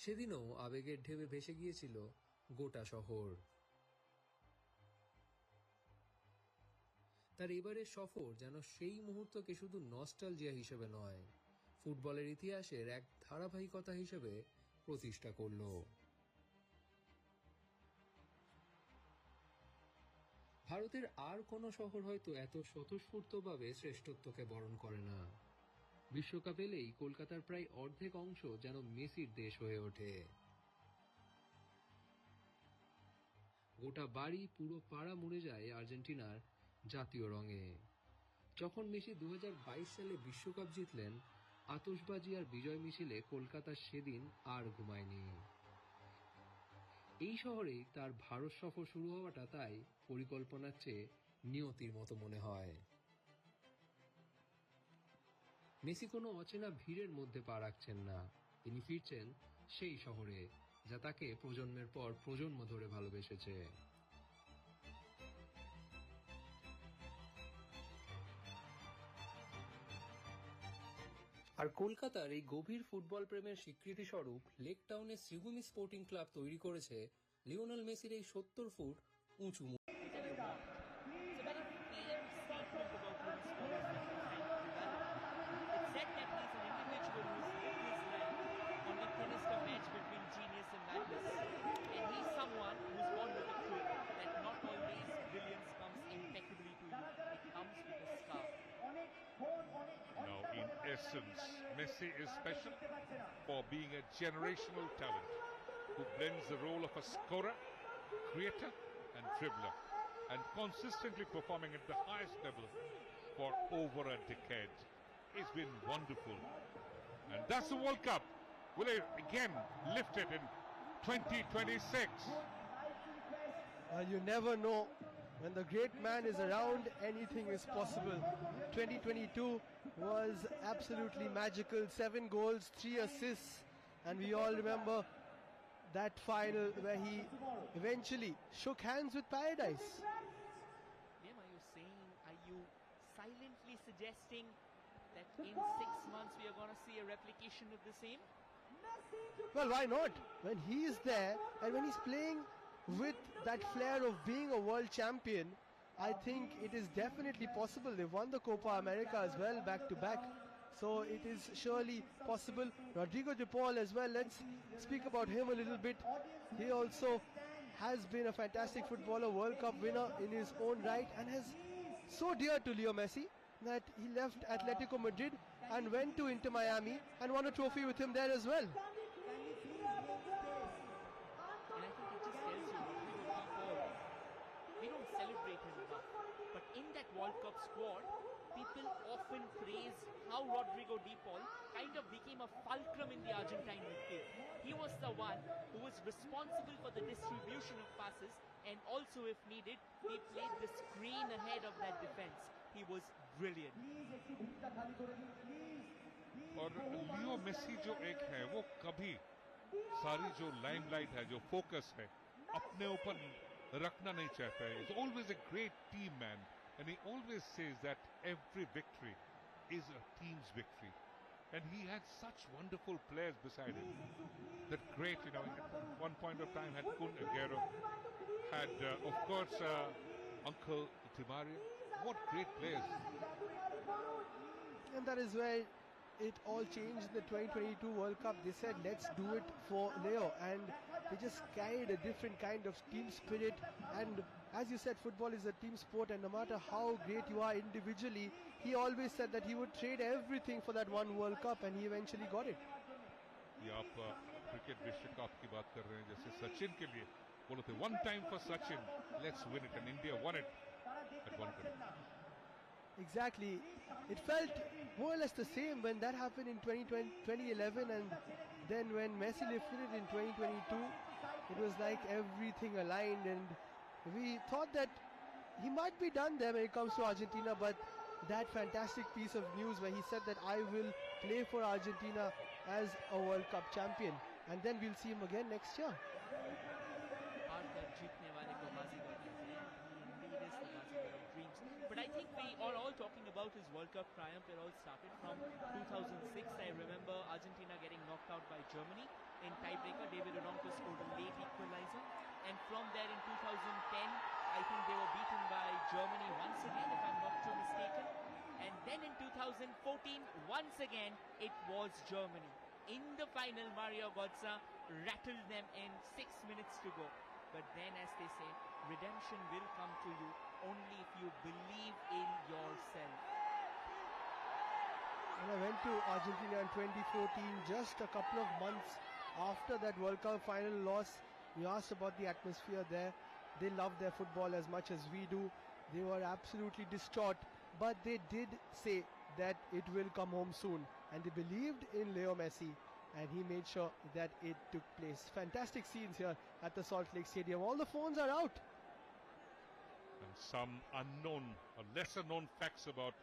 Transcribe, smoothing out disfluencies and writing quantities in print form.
সেদিনও আবেগের ঢেউয়ে ভেসে গিয়েছিল গোটা শহর। তার এবারের সফর যেন সেই মুহূর্তকে শুধু নস্টালজিয়া হিসেবে নয়, ফুটবলের ইতিহাসের এক ধারাবাহিকতা হিসেবে প্রতিষ্ঠা করল। ভারতের আর কোনো শহর হয়তো এত স্বতঃস্ফূর্তভাবে শ্রেষ্ঠত্বকে বরণ করে না। বিশ্বকাপ এলেই কলকাতার প্রায় অর্ধেক অংশ যেন মেসির দেশ হয়ে ওঠে। গোটা বাড়ি, পুরো পাড়া মুড়ে যায় আর্জেন্টিনার জাতীয় রঙে। যখন মেসি 2022 সালে বিশ্বকাপ জিতলেন, আতশবাজি আর বিজয় মিছিলে কলকাতা সেদিন আর ঘুমায়নি। এই শহরেই তার ভারত সফর শুরু হওয়াটা তাই পরিকল্পনার চেয়ে নিয়তির মতো মনে হয়। মেসি কোনো অচেনা ভিড়ের মধ্যে পা রাখছেন না, তিনি ফিরছেন সেই শহরে যা তাকে প্রজন্মের পর প্রজন্ম ধরে ভালোবেসেছে। আর কলকাতার এই গভীর ফুটবল প্রেমের স্বীকৃতি স্বরূপ লেক টাউনে শ্রীভূমি স্পোর্টিং ক্লাব তৈরি করেছে লিওনেল মেসির এই 70 ফুট উঁচু। Between genius and madness, and he's someone who's born with a truth that not always brilliance comes impeccably to you, it comes with a scar. Now, in essence, Messi is special for being a generational talent who blends the role of a scorer, creator and dribbler, and consistently performing at the highest level for over a decade. It's been wonderful, and that's the World Cup. Will it again lift it in 2026? You never know. When the great man is around, anything is possible. 2022 was absolutely magical. 7 goals, 3 assists, and we all remember that final where he eventually shook hands with paradise. Liam, are you silently suggesting that in 6 months we are going to see a replication of the same? Well, why not? When he is there and when he's playing with that flair of being a world champion, I think it is definitely possible. They've won the Copa America as well, back to back. So it is surely possible. Rodrigo de Paul as well, let's speak about him a little bit. He also has been a fantastic footballer, World Cup winner in his own right, and is so dear to Leo Messi that he left Atletico Madrid and went to Inter Miami and won a trophy with him there as well. And I think it just tells you we don't celebrate him enough. But in that World Cup squad, people often praise how Rodrigo de Paul kind of became a fulcrum in the Argentine midfield. He was the one who was responsible for the distribution of passes, and also if needed, he played the screen ahead of that defense. He was brilliant. और Leo Messi जो एक है वो कभी सारी जो limelight है, जो फोकस है, अपने ऊपर रखना नहीं चाहता है. He's always a great team man, and he always says that every victory is a team's victory. And he had such wonderful players beside him. That great, at one point of time had Kun Aguero, had of course Uncle Di Maria. What great players. And that is where it all changed in the 2022 World Cup. They said, let's do it for Leo, and they just carried a different kind of team spirit. And as you said, football is a team sport, and no matter how great you are individually, he always said that he would trade everything for that one World Cup, and he eventually got it. ये आप cricket विश्व cup की बात कर रहे हैं, जैसे सचिन के लिए बोले थे one time for Sachin, let's win it, and India won it at one time. Exactly. It felt more or less the same when that happened in 2011, and then when Messi lifted it in 2022, it was like everything aligned, and we thought that he might be done there when it comes to Argentina. But that fantastic piece of news where he said that I will play for Argentina as a World Cup champion, and then we'll see him again next year. But I think we are all talking about his World Cup triumph. It all started from 2006. I remember Argentina getting knocked out by Germany in tiebreaker. David Odonkor scored a late equalizer. And from there in 2010, I think they were beaten by Germany once again, if I'm not too mistaken. And then in 2014, once again, it was Germany. In the final, Mario Götze rattled them in 6 minutes to go. But then, as they say, redemption will come to you only if you believe in yourself. And I went to Argentina in 2014, just a couple of months after that World Cup final loss. We asked about the atmosphere there. They love their football as much as we do. They were absolutely distraught, but they did say that it will come home soon. And they believed in Leo Messi, and he made sure that it took place. Fantastic scenes here at the Salt Lake Stadium. All the phones are out. And some unknown or lesser known facts about